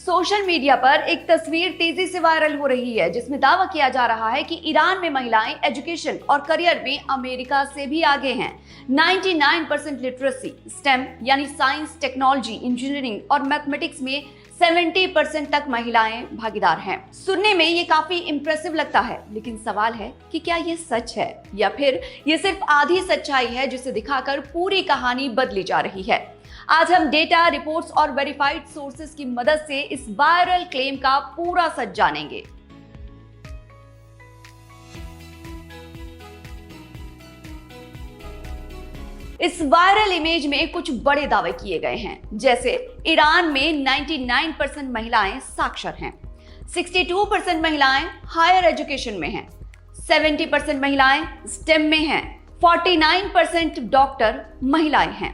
Social media पर एक तस्वीर तेजी से वायरल हो रही है जिसमें दावा किया जा रहा है कि ईरान में महिलाएं एजुकेशन और करियर में अमेरिका से भी आगे हैं। 99% लिटरेसी, स्टेम यानी साइंस, टेक्नोलॉजी, इंजीनियरिंग और मैथमेटिक्स में 70% तक महिलाएं भागीदार हैं। सुनने में ये काफी इंप्रेसिव लगता है, लेकिन सवाल है कि क्या ये सच है या फिर ये सिर्फ आधी सच्चाई है जिसे दिखाकर पूरी कहानी बदली जा रही है। आज हम डेटा, रिपोर्ट्स और वेरीफाइड सोर्सेज की मदद से इस वायरल क्लेम का पूरा सच जानेंगे। इस वायरल इमेज में कुछ बड़े दावे किए गए हैं, जैसे ईरान में 99% महिलाएं साक्षर हैं, 62% महिलाएं हायर एजुकेशन में हैं, 70% महिलाएं स्टेम में हैं, 49% डॉक्टर महिलाएं हैं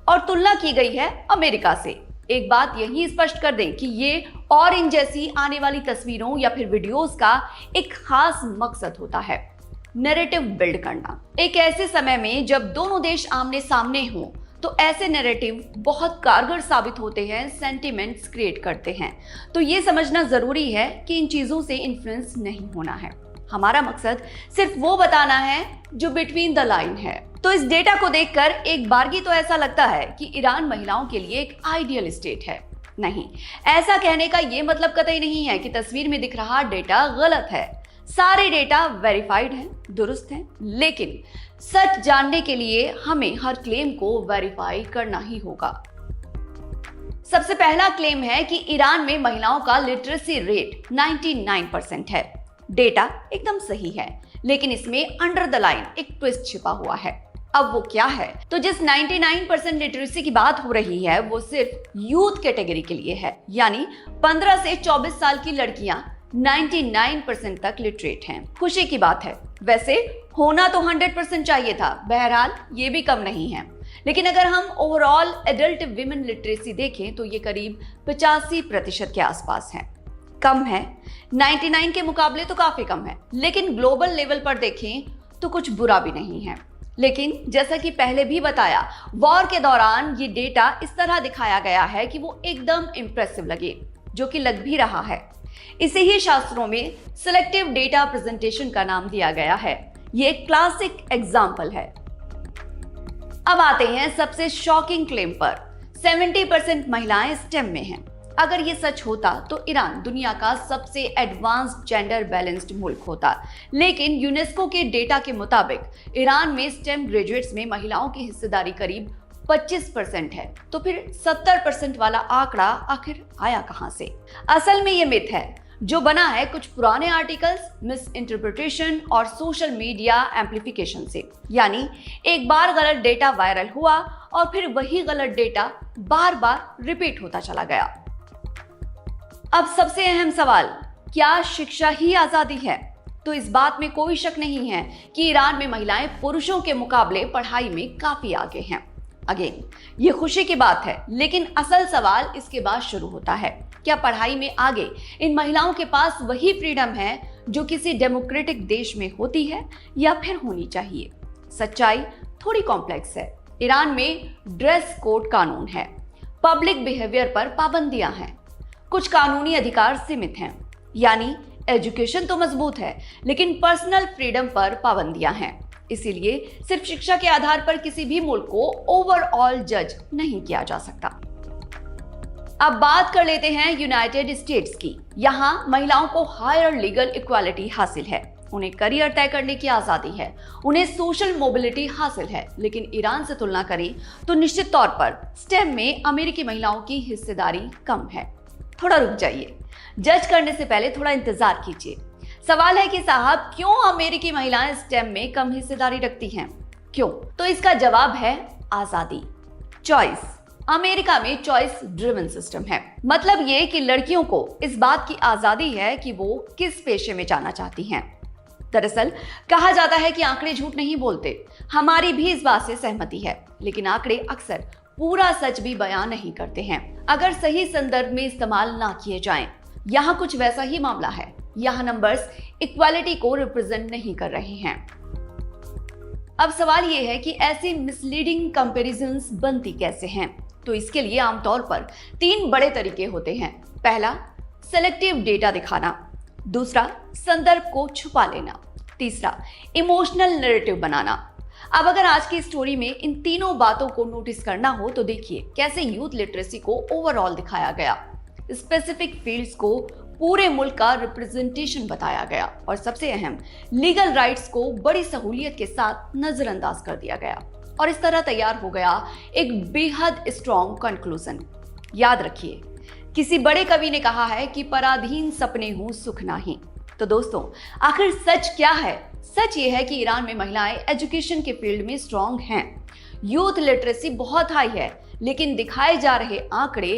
और तुलना की गई है अमेरिका से। एक बात यही स्पष्ट कर दें कि ये और इन जैसी आने वाली तस्वीरों या फिर वीडियोस का एक खास मकसद होता है, नैरेटिव बिल्ड करना। एक ऐसे समय में जब दोनों देश आमने सामने हों तो ऐसे नैरेटिव बहुत कारगर साबित होते हैं, सेंटिमेंट्स क्रिएट करते हैं। तो ये समझना जरूरी है कि इन चीजों से इन्फ्लुएंस नहीं होना है। हमारा मकसद सिर्फ वो बताना है जो बिटवीन द लाइन है। तो इस डेटा को देखकर एक बारगी तो ऐसा लगता है कि ईरान महिलाओं के लिए एक आइडियल स्टेट है। नहीं, ऐसा कहने का ये मतलब कतई नहीं है कि तस्वीर में दिख रहा डेटा गलत है। सारे डेटा वेरीफाइड हैं, दुरुस्त हैं, लेकिन सच जानने के लिए हमें हर क्लेम को वेरीफाई करना ही होगा। सबसे पहला क्लेम है कि ईरान में महिलाओं का लिटरेसी रेट 99% है। डेटा एकदम सही है, लेकिन इसमें अंडर द लाइन एक ट्विस्ट छिपा हुआ है। अब वो क्या है? तो जिस 99% लिटरेसी की बात हो रही है वो सिर्फ यूथ कैटेगरी के लिए है, यानी 15 से 24 साल की लड़कियां 99% तक लिटरेट हैं। खुशी की बात है, वैसे होना तो 100% चाहिए था, बहरहाल ये भी कम नहीं है। लेकिन अगर हम ओवरऑल एडल्ट विमेन लिटरेसी देखें तो ये करीब 85% के आसपास है। कम है, 99 के मुकाबले तो काफी कम है, लेकिन ग्लोबल लेवल पर देखें तो कुछ बुरा भी नहीं है। लेकिन जैसा कि पहले भी बताया, वॉर के दौरान ये डेटा इस तरह दिखाया गया है कि वो एकदम इंप्रेसिव लगे, जो कि लग भी रहा है। इसे ही शास्त्रों में सिलेक्टिव डेटा प्रेजेंटेशन का नाम दिया गया है। ये एक क्लासिक एग्जाम्पल है। अब आते हैं सबसे शॉकिंग क्लेम पर। 70% महिलाएं स्टेम में हैं। अगर ये सच होता तो ईरान दुनिया का सबसे एडवांस्ड जेंडर बैलेंस्ड मुल्क होता, लेकिन यूनेस्को के डेटा के मुताबिक ईरान में स्टेम ग्रेजुएट्स में महिलाओं की हिस्सेदारी करीब 25% है। तो फिर 70% वाला आंकड़ा आखिर आया कहां से? असल में ये मिथ है जो बना है कुछ पुराने आर्टिकल्स, मिस इंटरप्रिटेशन और सोशल मीडिया एम्प्लीफिकेशन से। यानी एक बार गलत डेटा वायरल हुआ और फिर वही गलत डेटा बार बार रिपीट होता चला गया। अब सबसे अहम सवाल, क्या शिक्षा ही आजादी है? तो इस बात में कोई शक नहीं है कि ईरान में महिलाएं पुरुषों के मुकाबले पढ़ाई में काफी आगे हैं। अगेन, ये खुशी की बात है, लेकिन असल सवाल इसके बाद शुरू होता है। क्या पढ़ाई में आगे इन महिलाओं के पास वही फ्रीडम है जो किसी डेमोक्रेटिक देश में होती है या फिर होनी चाहिए? सच्चाई थोड़ी कॉम्प्लेक्स है। ईरान में ड्रेस कोड कानून है, पब्लिक बिहेवियर पर पाबंदियां हैं, कुछ कानूनी अधिकार सीमित हैं, यानी एजुकेशन तो मजबूत है लेकिन पर्सनल फ्रीडम पर पाबंदियां हैं। इसीलिए सिर्फ शिक्षा के आधार पर किसी भी मुल्क को ओवरऑल जज नहीं किया जा सकता। अब बात कर लेते हैं यूनाइटेड स्टेट्स की। यहाँ महिलाओं को हायर लीगल इक्वालिटी हासिल है, उन्हें करियर तय करने की आजादी है, उन्हें सोशल मोबिलिटी हासिल है। लेकिन ईरान से तुलना करें तो निश्चित तौर पर स्टेम में अमेरिकी महिलाओं की हिस्सेदारी कम है। थोड़ा रुक जाइए, जज करने से पहले थोड़ा इंतजार कीजिए। सवाल है कि साहब, क्यों अमेरिकी महिलाएं स्टेम में कम हिस्सेदारी रखती हैं? क्यों? तो इसका जवाब है आजादी, चॉइस। अमेरिका में चॉइस ड्रिवन सिस्टम है। मतलब ये कि लड़कियों को इस बात की आजादी है कि वो किस पेशे में जाना चाहती हैं। दरअसल कहा जाता है कि आंकड़े झूठ नहीं बोलते। हमारी भी इस बात से सहमति है, लेकिन आंकड़े अक्सर पूरा सच भी बयान नहीं करते हैं अगर सही संदर्भ में इस्तेमाल ना किए जाएं। यहाँ कुछ वैसा ही मामला है। यहाँ नंबर्स इक्वालिटी को रिप्रेजेंट नहीं कर रहे हैं। अब सवाल यह है कि ऐसी मिसलीडिंग कंपैरिजंस बनती कैसे हैं? तो इसके लिए आमतौर पर 3 बड़े तरीके होते हैं। पहला, सेलेक्टिव डेटा दिखाना। दूसरा, संदर्भ को छुपा लेना। तीसरा, इमोशनल नैरेटिव बनाना। अब अगर आज की स्टोरी में इन तीनों बातों को नोटिस करना हो तो देखिए कैसे यूथ लिटरेसी को ओवरऑल दिखाया गया, स्पेसिफिक फील्ड्स को पूरे मुल्क का रिप्रेजेंटेशन बताया गया और सबसे अहम, लीगल राइट्स को बड़ी सहूलियत के साथ नजरअंदाज कर दिया गया और इस तरह तैयार हो गया एक बेहद स्ट्रॉन्ग कंक्लूजन। याद रखिए, किसी बड़े कवि ने कहा है कि पराधीन सपने हूं सुख नाही। तो दोस्तों, आखिर सच क्या है? सच ये है कि ईरान में महिलाएं एजुकेशन के फील्ड में स्ट्रॉन्ग हैं। यूथ लिटरेसी बहुत हाई है, लेकिन दिखाए जा रहे आंकड़े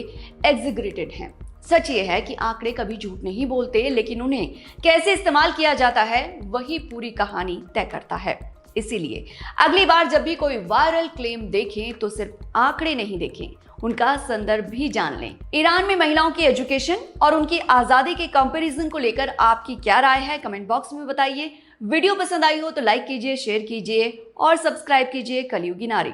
एग्जीग्रेटेड हैं। सच ये है कि आंकड़े कभी झूठ नहीं बोलते, लेकिन उन्हें कैसे इस्तेमाल किया जाता है वही पूरी कहानी तय करता है। इसीलिए अगली बार जब भी कोई वायरल क्लेम देखें तो सिर्फ आंकड़े नहीं देखें, उनका संदर्भ भी जान लें। ईरान में महिलाओं की एजुकेशन और उनकी आजादी के कंपैरिजन को लेकर आपकी क्या राय है, कमेंट बॉक्स में बताइए। वीडियो पसंद आई हो तो लाइक कीजिए, शेयर कीजिए और सब्सक्राइब कीजिए कलयुगी नारी।